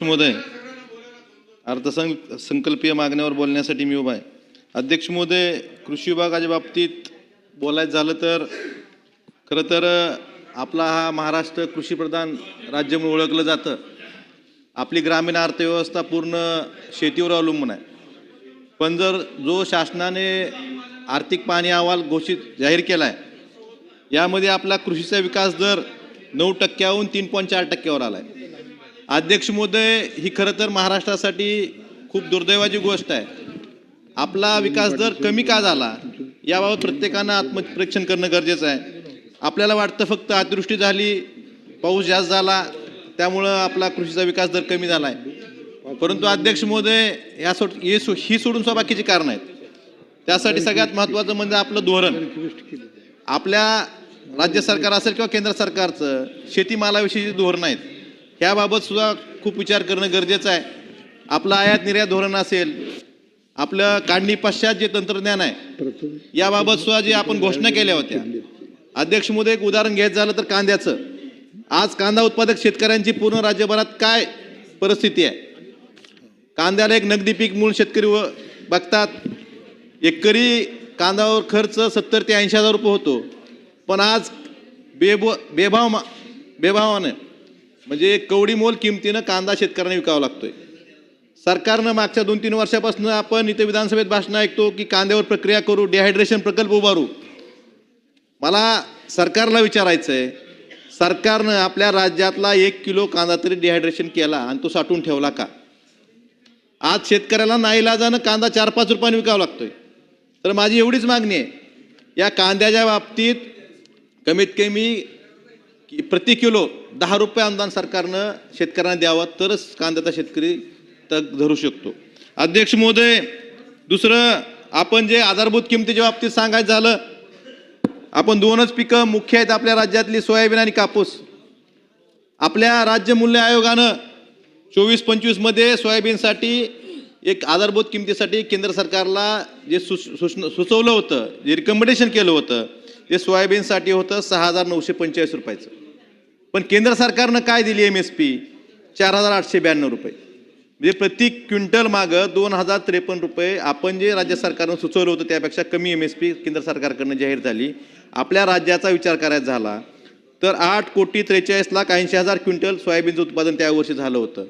महोदय, अर्थसंकल्पीय मागण्यावर बोलण्यासाठी मी उभा आहे. अध्यक्ष महोदय, कृषी विभागाच्या बाबतीत बोलायचं झालं तर खरं तर आपला हा महाराष्ट्र कृषीप्रधान राज्य म्हणून ओळखलं जातं. आपली ग्रामीण अर्थव्यवस्था पूर्ण शेतीवर अवलंबून आहे. पण जर जो शासनाने आर्थिक पाहणी अहवाल जाहीर केला आहे, यामध्ये आपला कृषीचा विकास दर 9%हून 3.4%वर आला आहे. अध्यक्ष महोदय, ही खरं तर महाराष्ट्रासाठी खूप दुर्दैवाची गोष्ट आहे. आपला विकास दर कमी का झाला याबाबत प्रत्येकानं आत्मपरीक्षण करणं गरजेचं आहे. आपल्याला वाटतं फक्त अतिवृष्टी झाली, पाऊस जास्त झाला, त्यामुळं आपला कृषीचा विकास दर कमी झाला आहे. परंतु अध्यक्ष महोदय, ही सोडून सुद्धा बाकीची कारणं आहेत. त्यासाठी सगळ्यात महत्त्वाचं म्हणजे आपलं धोरण. आपल्या राज्य सरकार असेल किंवा केंद्र सरकारचं शेतीमालाविषयीची धोरणं आहेत, ह्याबाबत सुद्धा खूप विचार करणं गरजेचं आहे. आपलं आयात निर्यात धोरण असेल, आपलं काढणी पश्चात जे तंत्रज्ञान आहे, याबाबत सुद्धा जे आपण घोषणा केल्या होत्या. अध्यक्ष महोदय, एक उदाहरण घ्यायचं झालं तर कांद्याचं. आज कांदा उत्पादक शेतकऱ्यांची पूर्ण राज्यभरात काय परिस्थिती आहे? कांद्याला एक नगदी पीक म्हणून शेतकरी बघतात. एकरी कांद्यावर खर्च 70 ते 80 हजार रुपये होतो. पण आज बेभावानं म्हणजे कवडी मोल किमतीनं कांदा शेतकऱ्यांना विकावा लागतोय. सरकारनं मागच्या 2-3 वर्षापासून आपण इथे विधानसभेत भाषण ऐकतो की कांद्यावर प्रक्रिया करू, डिहायड्रेशन प्रकल्प उभारू. मला सरकारला विचारायचं आहे, सरकारनं आपल्या राज्यातला 1 किलो कांदा तरी डिहायड्रेशन केला आणि तो साठवून ठेवला का? आज शेतकऱ्याला नाईलाजानं कांदा 4-5 रुपयांनी विकावा लागतोय. तर माझी एवढीच मागणी आहे, या कांद्याच्या बाबतीत कमीत कमी प्रति किलो 10 रुपये अनुदान सरकारनं शेतकऱ्यांना द्यावं, तरच कांद्याचा शेतकरी तग धरू शकतो. अध्यक्ष महोदय, दुसरं आपण जे आधारभूत किमतीच्या बाबतीत सांगायचं झालं, आपण 2च पिकं मुख्य आहेत आपल्या राज्यातली, सोयाबीन आणि कापूस. आपल्या राज्य मूल्य आयोगानं 24-25 मध्ये सोयाबीनसाठी एक आधारभूत किमतीसाठी केंद्र सरकारला जे सुचवलं होतं, जे रिकमेंडेशन केलं होतं, ते सोयाबीनसाठी होतं 6,945 रुपयाचं. पण केंद्र सरकारनं काय दिली MSP? 4,892 रुपये. म्हणजे प्रति क्विंटल मागं 2,053 रुपये. आपण जे राज्य सरकारनं सुचवलं होतं त्यापेक्षा कमी MSP केंद्र सरकारकडनं जाहीर झाली. आपल्या राज्याचा विचार करायचा झाला तर 8,43,80,80,000 क्विंटल सोयाबीनचं उत्पादन त्या वर्षी झालं होतं.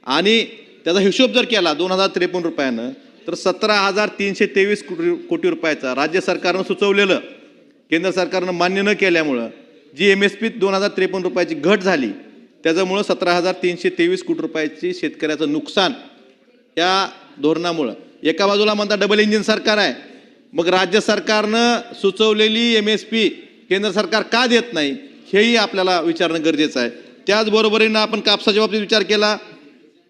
आणि त्याचा हिशोब जर केला 2,053 रुपयानं तर 17,323 कोटी रुपयाचा राज्य सरकारनं सुचवलेलं केंद्र सरकारनं मान्य न केल्यामुळं जी MSP 2,053 रुपयाची घट झाली, त्याच्यामुळं 17,323 कोटी रुपयाची शेतकऱ्याचं नुकसान या धोरणामुळं. एका बाजूला म्हणता डबल इंजिन सरकार आहे, मग राज्य सरकारनं सुचवलेली MSP केंद्र सरकार का देत नाही हेही आपल्याला विचारणं गरजेचं आहे. त्याचबरोबरीनं आपण कापसाच्या बाबतीत विचार केला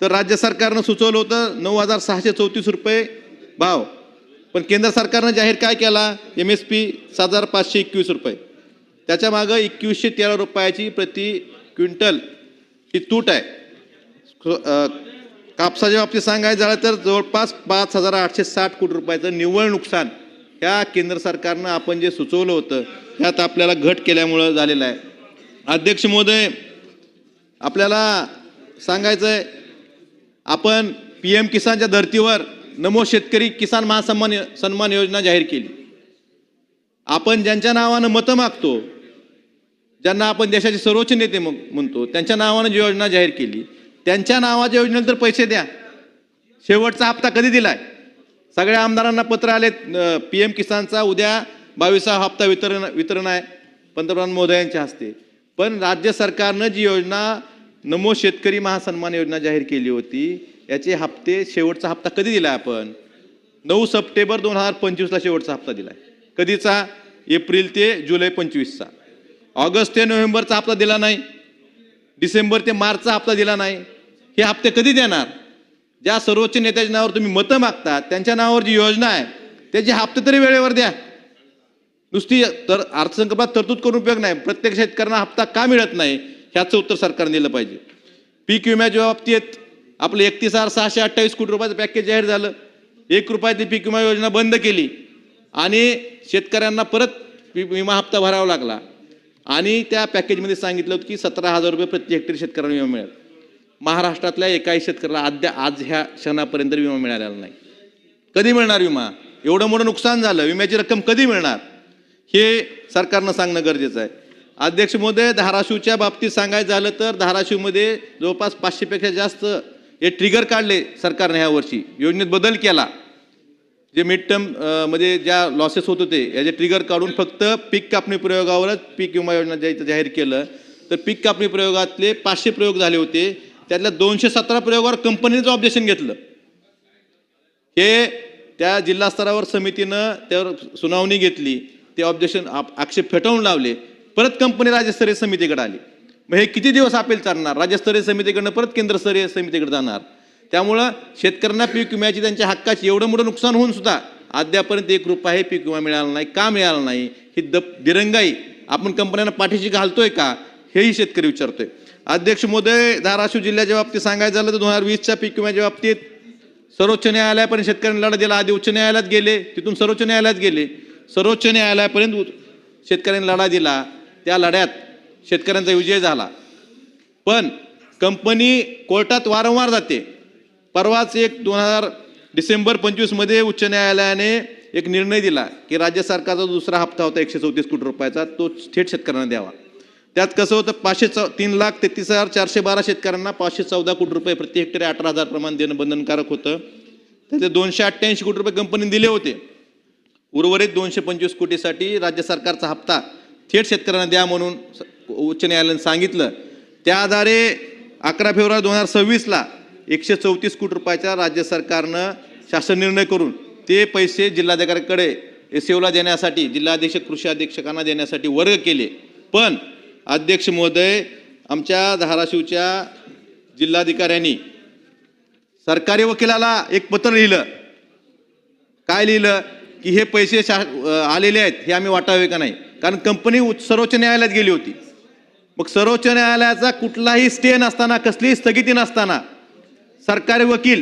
तर राज्य सरकारनं सुचवलं होतं 9,634 रुपये भाव, पण केंद्र सरकारनं जाहीर काय केला MSP 7,521 रुपये. त्याच्या मागं 2,113 रुपयाची प्रति क्विंटल ही तूट आहे. कापसाच्या बाबतीत सांगायचं झालं तर जवळपास 5,860 कोटी रुपयाचं निव्वळ नुकसान ह्या केंद्र सरकारनं आपण जे सुचवलं होतं त्यात आपल्याला घट केल्यामुळं झालेलं आहे. अध्यक्ष महोदय, आपल्याला सांगायचं आहे, आपण PM किसानच्या धर्तीवर नमो शेतकरी किसान महासन्मान योजना जाहीर केली. आपण ज्यांच्या नावानं मतं मागतो, ज्यांना आपण देशाचे सर्वोच्च नेते म्हणतो, त्यांच्या नावानं जी योजना जाहीर केली, त्यांच्या नावाच्या योजनेला तर पैसे द्या. शेवटचा हप्ता कधी दिलाय? सगळ्या आमदारांना पत्र आले. PM किसानचा उद्या 22वा हप्ता वितरण आहे पंतप्रधान महोदयांच्या हस्ते. पण राज्य सरकारनं जी योजना नमो शेतकरी महासन्मान योजना जाहीर केली होती, याचे हप्ते शेवटचा हप्ता कधी दिला? आपण 9 सप्टेंबर 2025ला शेवटचा हप्ता दिलाय. कधीचा? एप्रिल ते जुलै 25चा. ऑगस्ट ते नोव्हेंबरचा हप्ता दिला नाही, डिसेंबर ते मार्चचा हप्ता दिला नाही. हे हप्ते कधी देणार? ज्या सर्वोच्च नेत्याच्या नावावर तुम्ही मतं मागतात त्यांच्या नावावर जी योजना आहे त्याचे हप्ते तरी वेळेवर द्या. नुसती तर अर्थसंकल्पात तरतूद करून उपयोग नाही. प्रत्येक शेतकऱ्यांना हप्ता का मिळत नाही ह्याचं उत्तर सरकारने दिलं पाहिजे. पीक विम्याच्या बाबतीत आपलं 31,628 कोटी रुपयाचं पॅकेज जाहीर झालं. 1 रुपयाची पीक विमा योजना बंद केली आणि शेतकऱ्यांना परत विमा हप्ता भरावा लागला. आणि त्या पॅकेजमध्ये सांगितलं होतं की 17,000 रुपये प्रति हेक्टरी शेतकऱ्यांना विमा मिळेल. महाराष्ट्रातल्या एकाही शेतकऱ्याला आज ह्या क्षणापर्यंत विमा मिळालेला नाही. कधी मिळणार विमा? एवढं मोठं नुकसान झालं, विम्याची रक्कम कधी मिळणार हे सरकारनं सांगणं गरजेचं आहे. अध्यक्ष महोदय, धाराशिवच्या बाबतीत सांगायचं झालं तर धाराशिवमध्ये जवळपास 500पेक्षा जास्त हे ट्रिगर काढले सरकारने ह्या वर्षी, योजनेत बदल केला. जे मिड टर्म मध्ये ज्या लॉसेस होत होते याचे ट्रिगर काढून फक्त पीक कापणी प्रयोगावरच पीक विमा योजना जाहीर केलं. तर पीक कापणी प्रयोगातले 500 प्रयोग झाले होते, त्यातल्या 217 प्रयोगावर कंपनीचं ऑब्जेक्शन घेतलं. हे त्या जिल्हा स्तरावर समितीनं त्यावर सुनावणी घेतली, ते ऑब्जेक्शन आक्षेप फेटाळून लावले. परत कंपनी राज्यस्तरीय समितीकडे आली. मग हे किती दिवस अपील चालणार? राज्यस्तरीय समितीकडनं परत केंद्रस्तरीय समितीकडे जाणार. त्यामुळं शेतकऱ्यांना पीक विम्याची त्यांच्या हक्काची एवढं मोठं नुकसान होऊन सुद्धा अद्यापर्यंत 1 रुपया पीक विमा मिळाला नाही. का मिळाला नाही? ही दिरंगाई आपण कंपन्यांना पाठीशी घालतोय का, हेही शेतकरी विचारतोय. अध्यक्ष महोदय, धाराशिव जिल्ह्याच्या बाबतीत सांगायचं झालं तर 2020च्या पीक विम्याच्या बाबतीत सर्वोच्च न्यायालयापर्यंत शेतकऱ्यांनी लढा दिला. आधी उच्च न्यायालयात गेले, तिथून सर्वोच्च न्यायालयात गेले, सर्वोच्च न्यायालयापर्यंत शेतकऱ्यांनी लढा दिला. त्या लढ्यात शेतकऱ्यांचा विजय झाला. पण कंपनी कोर्टात वारंवार जाते. परवाच 2025 डिसेंबर मध्ये उच्च न्यायालयाने एक निर्णय दिला की राज्य सरकारचा दुसरा हप्ता होता 134 कोटी रुपयाचा, तो थेट शेतकऱ्यांना द्यावा. त्यात कसं होतं, 3,33,412 शेतकऱ्यांना 514 कोटी रुपये प्रति हेक्टरी 18,000 प्रमाण देणं बंधनकारक होतं. त्याचे 288 कोटी रुपये कंपनीने दिले होते. उर्वरित 225 कोटीसाठी राज्य सरकारचा हप्ता थेट शेतकऱ्यांना द्या म्हणून उच्च न्यायालयाने सांगितलं. त्या आधारे 11 फेब्रुवारी 2026ला 134 कोटी रुपयाच्या राज्य सरकारनं शासन निर्णय करून ते पैसे जिल्हाधिकाऱ्यांकडे एसओला देण्यासाठी, जिल्हाधीक्षक कृषी अधीक्षकांना देण्यासाठी वर्ग केले. पण अध्यक्ष महोदय, आमच्या धाराशिवच्या जिल्हाधिकाऱ्यांनी सरकारी वकिलाला एक पत्र लिहिलं. काय लिहिलं? की हे पैसे आलेले आहेत हे आम्ही वाटावे का नाही, कारण कंपनी सर्वोच्च न्यायालयात गेली होती. मग सर्वोच्च न्यायालयाचा कुठलाही स्टे नसताना, कसलीही स्थगिती नसताना सरकारी वकील,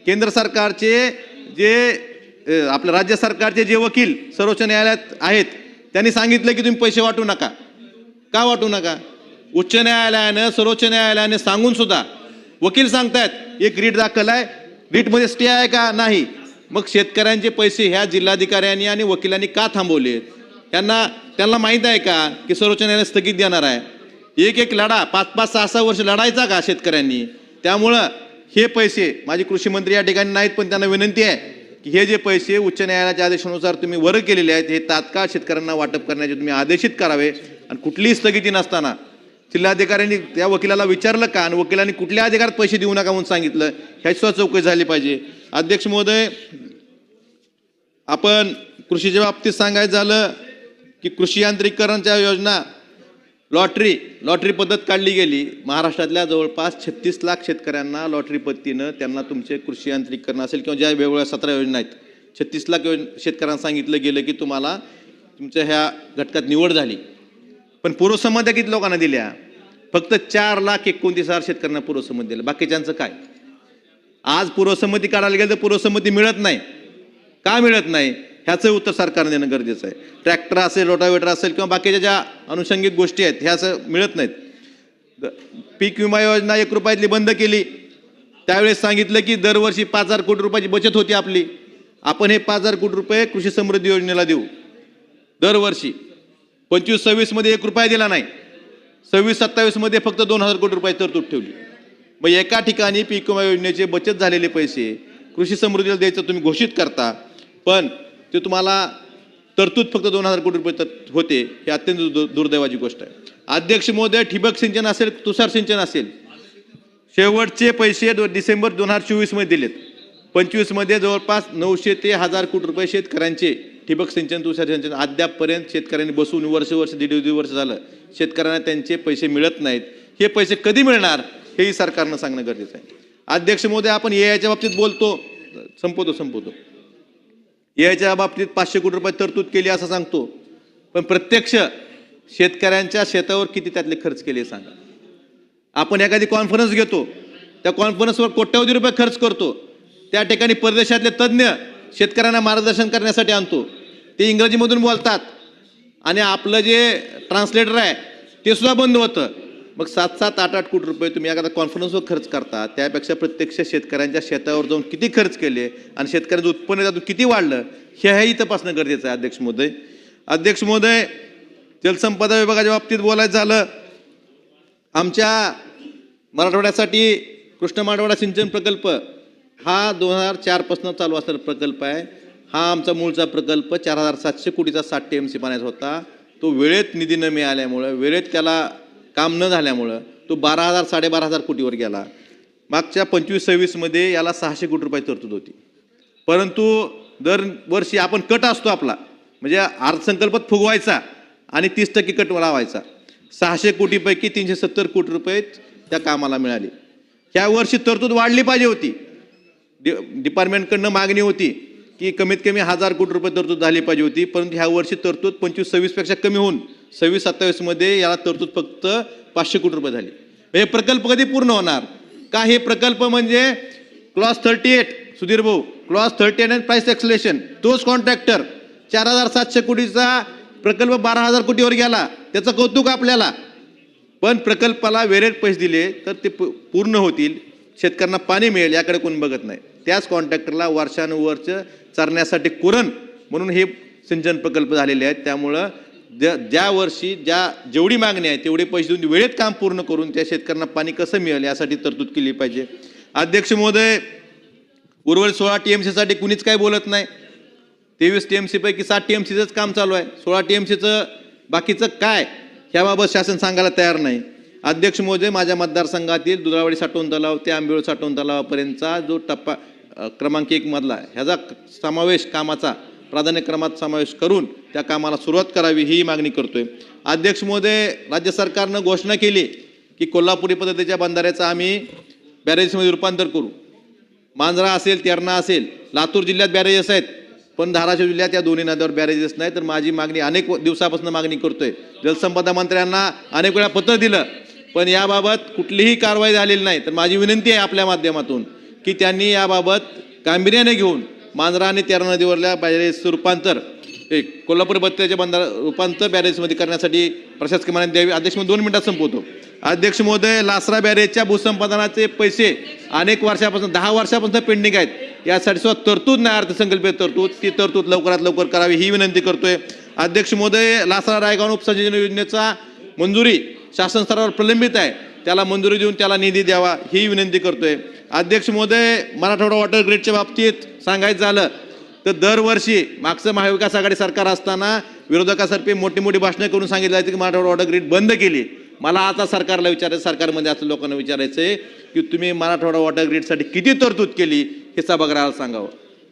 केंद्र सरकारचे जे आपल्या राज्य सरकारचे जे वकील सर्वोच्च न्यायालयात आहेत त्यांनी सांगितलं की तुम्ही पैसे वाटू नका. का वाटू नका? उच्च न्यायालयानं, सर्वोच्च न्यायालयाने सांगून सुद्धा वकील सांगतायत एक रीट दाखल आहे, रीटमध्ये स्टे आहे का? नाही. मग शेतकऱ्यांचे पैसे ह्या जिल्हाधिकाऱ्यांनी आणि वकिलांनी का थांबवलेत? त्यांना माहीत आहे का की सर्वोच्च न्यायालय स्थगित देणार आहे? एक लढा 5-5, 6-6 वर्ष लढायचा का शेतकऱ्यांनी? त्यामुळं हे पैसे, माझे कृषी मंत्री या ठिकाणी नाहीत, पण त्यांना विनंती आहे की हे जे पैसे उच्च न्यायालयाच्या आदेशानुसार तुम्ही वर्ग केलेले आहेत हे तात्काळ शेतकऱ्यांना वाटप करण्याचे तुम्ही आदेशित करावे. आणि कुठलीही स्थगिती नसताना जिल्हाधिकाऱ्यांनी त्या वकिलाला विचारलं का, आणि वकिलांनी कुठल्या अधिकारात पैसे देऊ नका म्हणून सांगितलं, ह्याची सुद्धा चौकशी झाली पाहिजे. अध्यक्ष महोदय, आपण कृषीच्या बाबतीत सांगायचं झालं की कृषी यांत्रिकीकरणच्या योजना, लॉटरी पद्धत काढली गेली. महाराष्ट्रातल्या जवळपास 36 लाख शेतकऱ्यांना लॉटरी पद्धतीनं त्यांना तुमचे कृषी यांत्रिकीकरण असेल किंवा ज्या वेगवेगळ्या 17 योजना आहेत, 36 लाख शेतकऱ्यांना सांगितलं गेलं की तुम्हाला तुमच्या ह्या घटकात निवड झाली. पण पूर्वसंमत्या किती लोकांना दिल्या? फक्त 4,29,000 शेतकऱ्यांना पूर्वसंमती दिलं. बाकीच्यांचं काय? आज पूर्वसंमती काढायला गेलं तर पूर्वसंमती मिळत नाही. का मिळत नाही ह्याचं उत्तर सरकारने देणं गरजेचं आहे. ट्रॅक्टर असेल, रोटावेटर असेल किंवा बाकीच्या ज्या अनुषंगिक गोष्टी आहेत ह्या असं मिळत नाहीत. पीक विमा योजना 1 रुपयातली बंद केली. त्यावेळेस सांगितलं की दरवर्षी 5,000 कोटी रुपयाची बचत होती आपली. आपण हे 5,000 कोटी रुपये कृषी समृद्धी योजनेला देऊ दरवर्षी. 25-26 मध्ये 1 रुपया दिला नाही. 26-27 मध्ये फक्त 2,000 कोटी रुपये तरतूद ठेवली. मग एका ठिकाणी पीक विमा योजनेचे बचत झालेले पैसे कृषी समृद्धीला द्यायचं तुम्ही घोषित करता, पण ते तुम्हाला तरतूद फक्त 2,000 कोटी रुपये होते. हे अत्यंत दुर्दैवाची गोष्ट आहे. अध्यक्ष महोदय, ठिबक सिंचन असेल, तुषार सिंचन असेल, शेवटचे पैसे डिसेंबर 2024 मध्ये दिलेत. 25 मध्ये जवळपास 900 ते 1,000 कोटी रुपये शेतकऱ्यांचे ठिबक सिंचन, तुषार सिंचन अद्यापपर्यंत शेतकऱ्यांनी बसून वर्ष, 1.5 वर्ष झालं शेतकऱ्यांना त्यांचे पैसे मिळत नाहीत. हे पैसे कधी मिळणार हेही सरकारनं सांगणं गरजेचं आहे. अध्यक्ष महोदय, आपण एआयच्या बाबतीत बोलतो, संपवतो. एआयच्या बाबतीत 500 कोटी रुपये तरतूद केली असं सांगतो, पण प्रत्यक्ष शेतकऱ्यांच्या शेतावर किती त्यातले खर्च केले सांगा. आपण एखादी कॉन्फरन्स घेतो, त्या कॉन्फरन्सवर कोट्यवधी रुपये खर्च करतो. त्या ठिकाणी परदेशातले तज्ज्ञ शेतकऱ्यांना मार्गदर्शन करण्यासाठी आणतो. ते इंग्रजीमधून बोलतात आणि आपलं जे ट्रान्सलेटर आहे ते सुद्धा बंद होतं. मग 7-7, 8-8 कोटी रुपये तुम्ही एखादा कॉन्फरन्सवर खर्च करता, त्यापेक्षा प्रत्यक्ष शेतकऱ्यांच्या शेतावर जाऊन किती खर्च केले आणि शेतकऱ्यांचं उत्पन्न त्यातून किती वाढलं हेही तपासणं गरजेचं आहे. अध्यक्ष महोदय, जलसंपदा विभागाच्या बाबतीत बोलायचं झालं, आमच्या मराठवाड्यासाठी कृष्ण मराठवाडा सिंचन प्रकल्प हा 2004 पासून चालू असलेला प्रकल्प आहे. हा आमचा मूळचा प्रकल्प 4700 कोटीचा 60 TMC पाण्याचा होता. तो वेळेत निधी न मिळाल्यामुळं, वेळेत त्याला काम न झाल्यामुळं तो 12,000 12,500 कोटीवर गेला. मागच्या 25-26 मध्ये याला 600 कोटी रुपये तरतूद होती. परंतु दरवर्षी आपण कट असतो आपला, म्हणजे अर्थसंकल्पात फुगवायचा आणि 30% कट लावायचा. 600 कोटीपैकी 370 कोटी रुपये त्या कामाला मिळाले. ह्या वर्षी तरतूद वाढली पाहिजे होती. डिपार्टमेंटकडनं मागणी होती की कमीत कमी 1000 कोटी रुपये तरतूद झाली पाहिजे होती. परंतु ह्या वर्षी तरतूद 25-26 पेक्षा कमी होऊन 26-27 मध्ये याला तरतूद फक्त 500 कोटी रुपये झाली. हे प्रकल्प कधी पूर्ण होणार का? हे प्रकल्प म्हणजे क्लॉज 38 सुधीर भाऊ, क्लॉज 38 अँड प्राइस एक्सलेशन, तोच कॉन्ट्रॅक्टर 4700 कोटीचा प्रकल्प 12,000 कोटीवर गेला. त्याचं कौतुक आपल्याला. पण प्रकल्पाला वेळेत पैसे दिले तर ते पूर्ण होतील, शेतकऱ्यांना पाणी मिळेल याकडे कोण बघत नाही. त्याच कॉन्ट्रॅक्टरला वर्षानुवर्ष चरण्यासाठी कुरण म्हणून हे सिंचन प्रकल्प झालेले आहेत. त्यामुळं ज्या वर्षी जेवढी मागणी आहे तेवढे पैसे देऊन वेळेत काम पूर्ण करून त्या शेतकऱ्यांना पाणी कसं मिळेल यासाठी तरतूद केली पाहिजे. अध्यक्ष महोदय, उर्वरित 16 TMC साठी कुणीच काय बोलत नाही. 23 TMC पैकी 7 TMCचंच काम चालू आहे. 16 TMCचं बाकीचं काय ह्याबाबत शासन सांगायला तयार नाही. अध्यक्ष महोदय, माझ्या मतदारसंघातील दुधाळवाडी साठवण तलाव ते आंबेवळ साठवण तलावापर्यंतचा जो टप्पा क्रमांक 1 मधला आहे, ह्याचा समावेश कामाचा प्राधान्यक्रमात समावेश करून त्या कामाला सुरुवात करावी ही मागणी करतोय. अध्यक्ष महोदय, राज्य सरकारनं घोषणा केली की कोल्हापुरी पद्धतीच्या बंधाऱ्याचं आम्ही बॅरेजेसमध्ये रूपांतर करू. मांजरा असेल, तेरणा असेल, लातूर जिल्ह्यात बॅरेजेस आहेत, पण धाराशिव जिल्ह्यात या दोन्ही नद्यावर बॅरेजेस नाही. तर माझी मागणी अनेक दिवसापासून मागणी करतोय. जलसंपदा मंत्र्यांना अनेक वेळा पत्र दिलं, पण याबाबत कुठलीही कारवाई झालेली नाही. तर माझी विनंती आहे आपल्या माध्यमातून की त्यांनी याबाबत गांभीर्याने घेऊन मांजरा आणि तेरणा नदीवरल्या बॅरेजचं रूपांतर कोल्हापूर बत्तीच्या बंधारा रूपांतर बॅरेजमध्ये करण्यासाठी प्रशासकीय मान्यता द्यावी. अध्यक्ष महोदय, 2 मिनिटात संपवतो. अध्यक्ष महोदय, लासरा बॅरेजच्या भूसंपादनाचे पैसे अनेक वर्षापासून 10 वर्षापासून पेंडिंग आहेत. यासाठी सुद्धा तरतूद नाही, अर्थसंकल्पीय तरतूद, ती तरतूद लवकरात लवकर करावी ही विनंती करतोय. अध्यक्ष महोदय, लासरा रायगाव उपसंयोजन योजनेचा मंजुरी शासन स्तरावर प्रलंबित आहे, त्याला मंजुरी देऊन त्याला निधी द्यावा ही विनंती करतोय. अध्यक्ष महोदय, मराठवाडा वॉटर ग्रीडच्या बाबतीत सांगायचं झालं तर दरवर्षी मागचं महाविकास आघाडी सरकार असताना विरोधकासारखे मोठी मोठी भाषणं करून सांगितलं जायचं की मराठवाडा वॉटर ग्रीड बंद केली. मला आता सरकारला विचारायचं, सरकारमध्ये असलेल्या लोकांना विचारायचं आहे की तुम्ही मराठवाडा वॉटर ग्रीडसाठी किती तरतूद केली हे सभागृहाला सांगावं.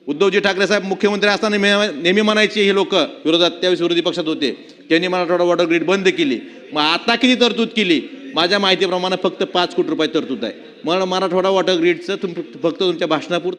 उद्धवजी ठाकरे साहेब मुख्यमंत्री असताना नेहमी म्हणायचे हे लोक विरोधात, त्यावेळेस विरोधी पक्षात होते, त्यांनी मराठवाडा वॉटर ग्रीड बंद केली. मग आता किती तरतूद केली? माझ्या माहितीप्रमाणे फक्त 5 कोटी रुपये तरतूद आहे. मग मराठवाडा वॉटर ग्रीडचं फक्त तुमच्या भाषणापुरतं